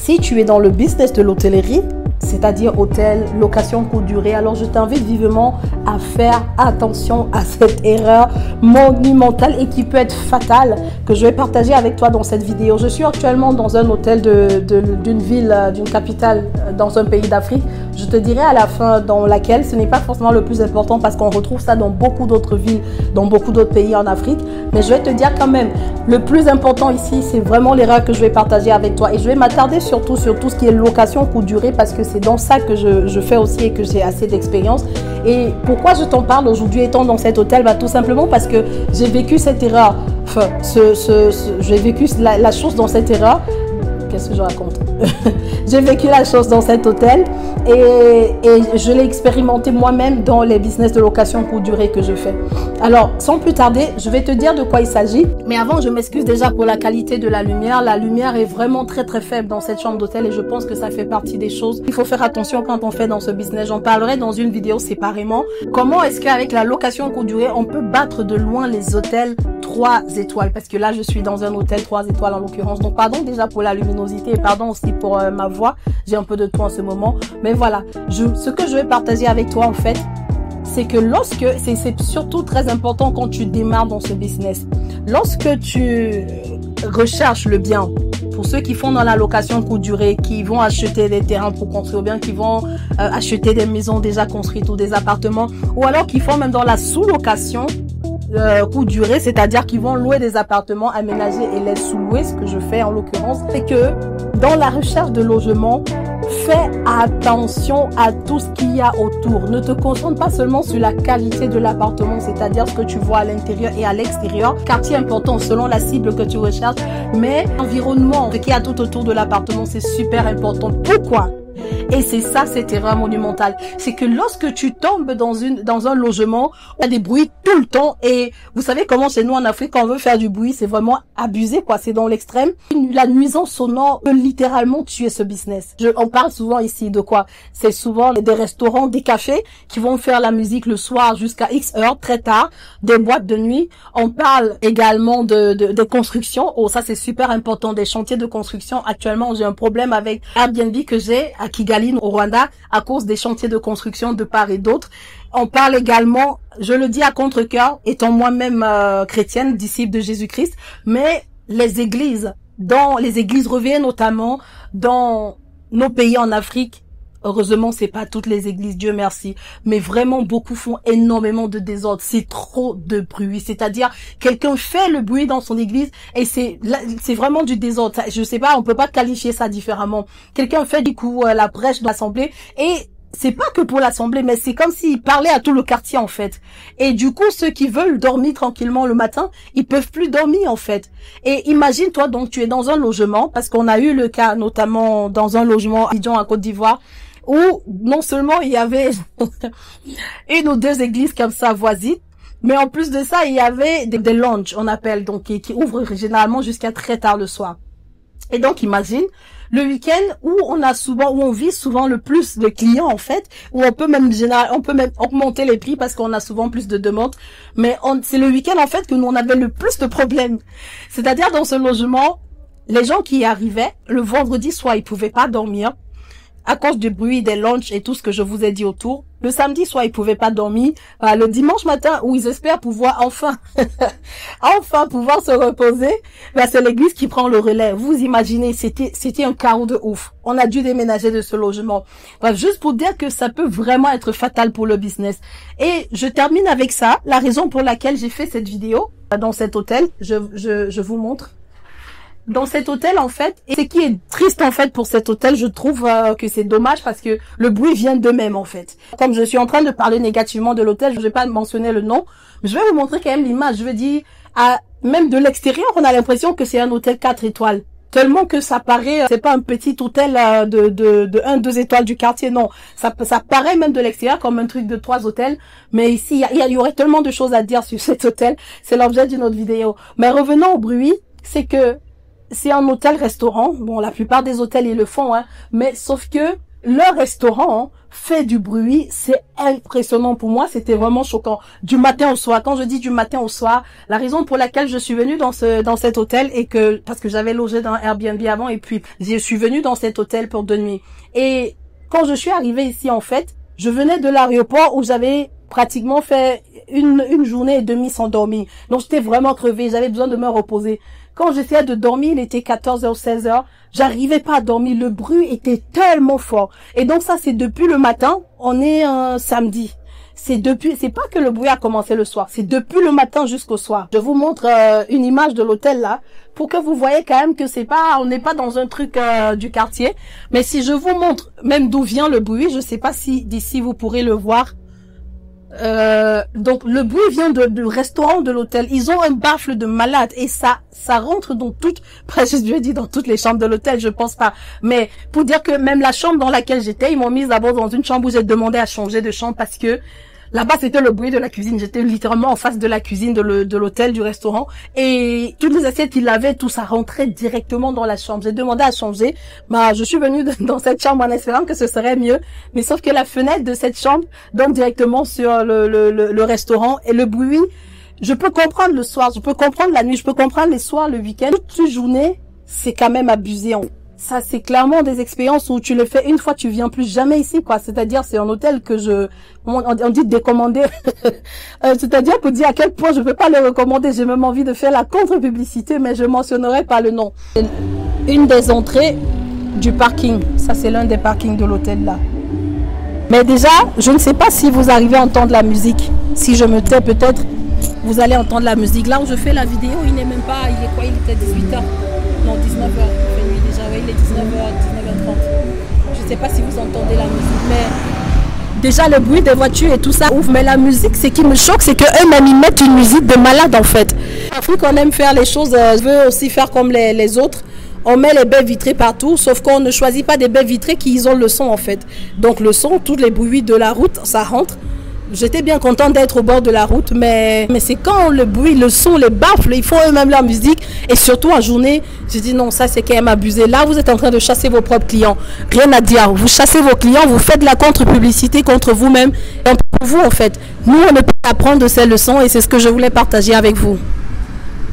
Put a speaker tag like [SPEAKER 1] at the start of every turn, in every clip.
[SPEAKER 1] Si tu es dans le business de l'hôtellerie, c'est-à-dire hôtel, location courte durée, alors je t'invite vivement à faire attention à cette erreur monumentale et qui peut être fatale que je vais partager avec toi dans cette vidéo. Je suis actuellement dans un hôtel d'une ville, d'une capitale dans un pays d'Afrique. Je te dirai à la fin dans laquelle ce n'est pas forcément le plus important parce qu'on retrouve ça dans beaucoup d'autres villes, dans beaucoup d'autres pays en Afrique. Mais je vais te dire quand même, le plus important ici, c'est vraiment l'erreur que je vais partager avec toi. Et je vais m'attarder surtout sur tout ce qui est location courte durée parce que c'est dans ça que je fais aussi et que j'ai assez d'expérience. Et pourquoi je t'en parle aujourd'hui étant dans cet hôtel? Tout simplement parce que j'ai vécu cette erreur. Enfin, j'ai vécu la chose dans cette erreur. Qu'est-ce que je raconte? J'ai vécu la chose dans cet hôtel et je l'ai expérimenté moi-même dans les business de location courte durée que je fais. Alors, sans plus tarder, je vais te dire de quoi il s'agit. Mais avant, je m'excuse déjà pour la qualité de la lumière. La lumière est vraiment très très faible dans cette chambre d'hôtel et je pense que ça fait partie des choses. Il faut faire attention quand on fait dans ce business. J'en parlerai dans une vidéo séparément. Comment est-ce qu'avec la location courte durée, on peut battre de loin les hôtels 3 étoiles? Parce que là, je suis dans un hôtel 3 étoiles en l'occurrence. Donc, pardon déjà pour la luminosité et pardon aussi pour ma voix. J'ai un peu de tout en ce moment. Mais voilà, ce que je vais partager avec toi en fait, c'est que c'est surtout très important quand tu démarres dans ce business. Lorsque tu recherches le bien, pour ceux qui font dans la location courte durée, qui vont acheter des terrains pour construire bien, qui vont acheter des maisons déjà construites ou des appartements, ou alors qui font même dans la sous-location courte durée, c'est-à-dire qu'ils vont louer des appartements aménagés et les sous-louer, ce que je fais en l'occurrence, c'est que dans la recherche de logement, fais attention à tout ce qu'il y a autour. Ne te concentre pas seulement sur la qualité de l'appartement, c'est-à-dire ce que tu vois à l'intérieur et à l'extérieur. Quartier important selon la cible que tu recherches, mais l'environnement, ce qu'il y a tout autour de l'appartement, c'est super important. Pourquoi? Et c'est ça, cette erreur monumentale. C'est que lorsque tu tombes dans un logement, il y a des bruits tout le temps. Et vous savez comment chez nous en Afrique, quand on veut faire du bruit, c'est vraiment abusé, quoi. C'est dans l'extrême. La nuisance sonore peut littéralement tuer ce business. On parle souvent ici de quoi? C'est souvent des restaurants, des cafés qui vont faire la musique le soir jusqu'à X heures, très tard, des boîtes de nuit. On parle également de construction. Oh, ça c'est super important, des chantiers de construction. Actuellement, j'ai un problème avec Airbnb que j'ai à Kigali, au Rwanda, à cause des chantiers de construction de part et d'autre. On parle également, je le dis à contre-cœur, étant moi-même chrétienne, disciple de Jésus-Christ, mais les églises reviennent notamment dans nos pays en Afrique. Heureusement, c'est pas toutes les églises, Dieu merci, mais vraiment beaucoup font énormément de désordre. C'est trop de bruit, c'est-à-dire quelqu'un fait le bruit dans son église et c'est vraiment du désordre. Je sais pas, on peut pas qualifier ça différemment. Quelqu'un fait du coup la brèche de l'assemblée et c'est pas que pour l'assemblée, mais c'est comme s'il parlait à tout le quartier en fait. Et du coup, ceux qui veulent dormir tranquillement le matin, ils peuvent plus dormir en fait. Et imagine-toi donc, tu es dans un logement, parce qu'on a eu le cas notamment dans un logement à Abidjan, en Côte d'Ivoire, où non seulement il y avait une ou deux églises comme ça voisines, mais en plus de ça, il y avait des lounges, on appelle, donc qui ouvrent généralement jusqu'à très tard le soir. Et donc imagine le week-end où on vit souvent le plus de clients en fait, où on peut même augmenter les prix parce qu'on a souvent plus de demandes, mais c'est le week-end en fait que nous on avait le plus de problèmes. C'est-à-dire dans ce logement, les gens qui y arrivaient le vendredi soir, ils pouvaient pas dormir à cause du bruit des lunchs et tout ce que je vous ai dit autour. Le samedi soir, ils pouvaient pas dormir. Le dimanche matin, où ils espèrent pouvoir enfin pouvoir se reposer, c'est l'église qui prend le relais. Vous imaginez, c'était un chaos de ouf. On a dû déménager de ce logement. Juste pour dire que ça peut vraiment être fatal pour le business. Et je termine avec ça. La raison pour laquelle j'ai fait cette vidéo dans cet hôtel, je vous montre. Dans cet hôtel, en fait, et ce qui est triste, en fait, pour cet hôtel, je trouve que c'est dommage parce que le bruit vient d'eux-mêmes, en fait. Comme je suis en train de parler négativement de l'hôtel, je vais pas mentionner le nom, mais je vais vous montrer quand même l'image. Je veux dire, même de l'extérieur, on a l'impression que c'est un hôtel 4 étoiles. Tellement que ça paraît, c'est pas un petit hôtel de 1-2 étoiles du quartier, non. Ça paraît même de l'extérieur comme un truc de 3 hôtels. Mais ici, il y aurait tellement de choses à dire sur cet hôtel. C'est l'objet d'une autre vidéo. Mais revenons au bruit, c'est que c'est un hôtel-restaurant. Bon, la plupart des hôtels, ils le font, hein. Mais sauf que leur restaurant fait du bruit, c'est impressionnant pour moi, c'était vraiment choquant. Du matin au soir, quand je dis du matin au soir, la raison pour laquelle je suis venue dans cet hôtel est que, parce que j'avais logé dans Airbnb avant et puis je suis venue dans cet hôtel pour 2 nuits. Et quand je suis arrivée ici, en fait, je venais de l'aéroport où j'avais pratiquement fait une journée et demie sans dormir. Donc j'étais vraiment crevée, j'avais besoin de me reposer. Quand j'essayais de dormir, il était 14h, 16h, j'arrivais pas à dormir, le bruit était tellement fort. Et donc ça, c'est depuis le matin, on est un samedi. C'est pas que le bruit a commencé le soir, c'est depuis le matin jusqu'au soir. Je vous montre une image de l'hôtel là, pour que vous voyez quand même que on n'est pas dans un truc du quartier. Mais si je vous montre même d'où vient le bruit, je sais pas si d'ici vous pourrez le voir. Donc le bruit vient du restaurant de l'hôtel. Ils ont un baffle de malade et ça rentre dans presque je dis dans toutes les chambres de l'hôtel, je pense pas. Mais pour dire que même la chambre dans laquelle j'étais, ils m'ont mise d'abord dans une chambre où j'ai demandé à changer de chambre parce que là-bas, c'était le bruit de la cuisine. J'étais littéralement en face de la cuisine de l'hôtel, du restaurant. Et toutes les assiettes qu'ils avaient, tout ça rentrait directement dans la chambre. J'ai demandé à changer. Je suis venue dans cette chambre en espérant que ce serait mieux. Mais sauf que la fenêtre de cette chambre donne directement sur le restaurant. Et le bruit, je peux comprendre le soir, je peux comprendre la nuit, je peux comprendre les soirs, le week-end. Toute une journée, c'est quand même abusé. Ça, c'est clairement des expériences où tu le fais une fois, tu viens plus jamais ici, quoi. C'est-à-dire, c'est un hôtel que on dit décommander. C'est-à-dire pour dire à quel point je peux pas le recommander. J'ai même envie de faire la contre-publicité, mais je mentionnerai pas le nom. Une des entrées du parking. Ça, c'est l'un des parkings de l'hôtel, là. Mais déjà, je ne sais pas si vous arrivez à entendre la musique. Si je me tais, peut-être, vous allez entendre la musique. Là où je fais la vidéo, il n'est même pas, il est quoi? Il était 18h. Non, 19h. Il est 19h, 19h30. Je ne sais pas si vous entendez la musique, mais déjà le bruit des voitures et tout ça ouvre. Mais la musique, ce qui me choque, c'est qu'eux-mêmes, ils mettent une musique de malade en fait. En Afrique, on aime faire les choses, je veux aussi faire comme les autres. On met les baies vitrées partout, sauf qu'on ne choisit pas des baies vitrées qui isolent le son en fait. Donc le son, tous les bruits de la route, ça rentre. J'étais bien contente d'être au bord de la route, mais c'est quand le bruit, le son, les baffles, ils font eux-mêmes leur musique. Et surtout en journée, je dis non, ça c'est quand même abusé. Là, vous êtes en train de chasser vos propres clients. Rien à dire. Vous chassez vos clients, vous faites de la contre-publicité contre vous-même. Et pour vous, en fait, nous, on ne peut pas apprendre de ces leçons et c'est ce que je voulais partager avec vous.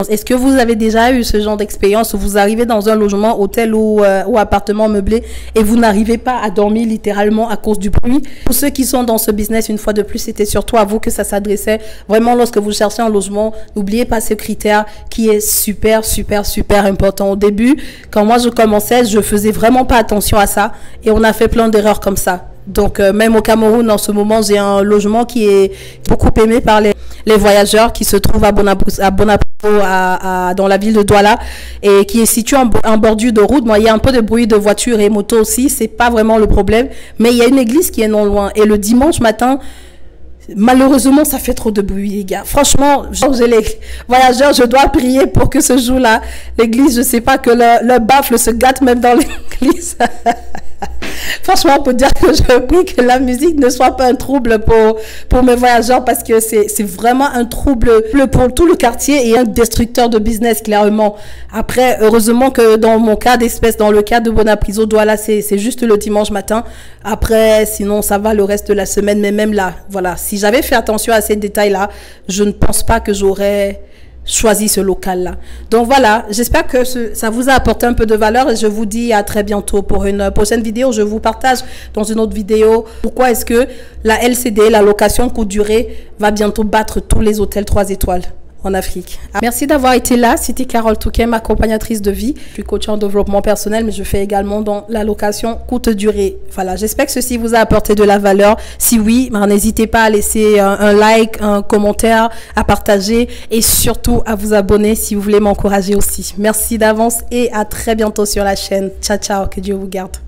[SPEAKER 1] Est-ce que vous avez déjà eu ce genre d'expérience où vous arrivez dans un logement, hôtel ou appartement meublé et vous n'arrivez pas à dormir littéralement à cause du bruit? Pour ceux qui sont dans ce business, une fois de plus, c'était surtout à vous que ça s'adressait. Vraiment, lorsque vous cherchez un logement, n'oubliez pas ce critère qui est super, super, super important. Au début, quand moi je commençais, je faisais vraiment pas attention à ça et on a fait plein d'erreurs comme ça. Donc, même au Cameroun, en ce moment, j'ai un logement qui est beaucoup aimé par les voyageurs qui se trouve à Bonaputo, dans la ville de Douala et qui est situé en bordure de route. Moi, il y a un peu de bruit de voiture et moto aussi, c'est pas vraiment le problème, mais il y a une église qui est non loin et le dimanche matin, malheureusement, ça fait trop de bruit, les gars. Franchement, j'ai les voyageurs, je dois prier pour que ce jour-là, l'église, je sais pas, que le baffle se gâte même dans l'église. Franchement, pour dire que je prie que la musique ne soit pas un trouble pour mes voyageurs parce que c'est vraiment un trouble pour tout le quartier et un destructeur de business, clairement. Après, heureusement que dans mon cas d'espèce, dans le cas de Bonapriso, Douala, c'est juste le dimanche matin. Après, sinon, ça va le reste de la semaine. Mais même là, voilà, si j'avais fait attention à ces détails-là, je ne pense pas que j'aurais choisi ce local-là. Donc voilà, j'espère que ça vous a apporté un peu de valeur et je vous dis à très bientôt pour une prochaine vidéo. Je vous partage dans une autre vidéo pourquoi est-ce que la LCD, la location courte durée, va bientôt battre tous les hôtels 3 étoiles en Afrique. Merci d'avoir été là. C'était Carole Touquem, accompagnatrice de vie. Je suis coach en développement personnel, mais je fais également dans la location courte durée. Voilà, j'espère que ceci vous a apporté de la valeur. Si oui, n'hésitez pas à laisser un like, un commentaire, à partager et surtout à vous abonner si vous voulez m'encourager aussi. Merci d'avance et à très bientôt sur la chaîne. Ciao, ciao, que Dieu vous garde.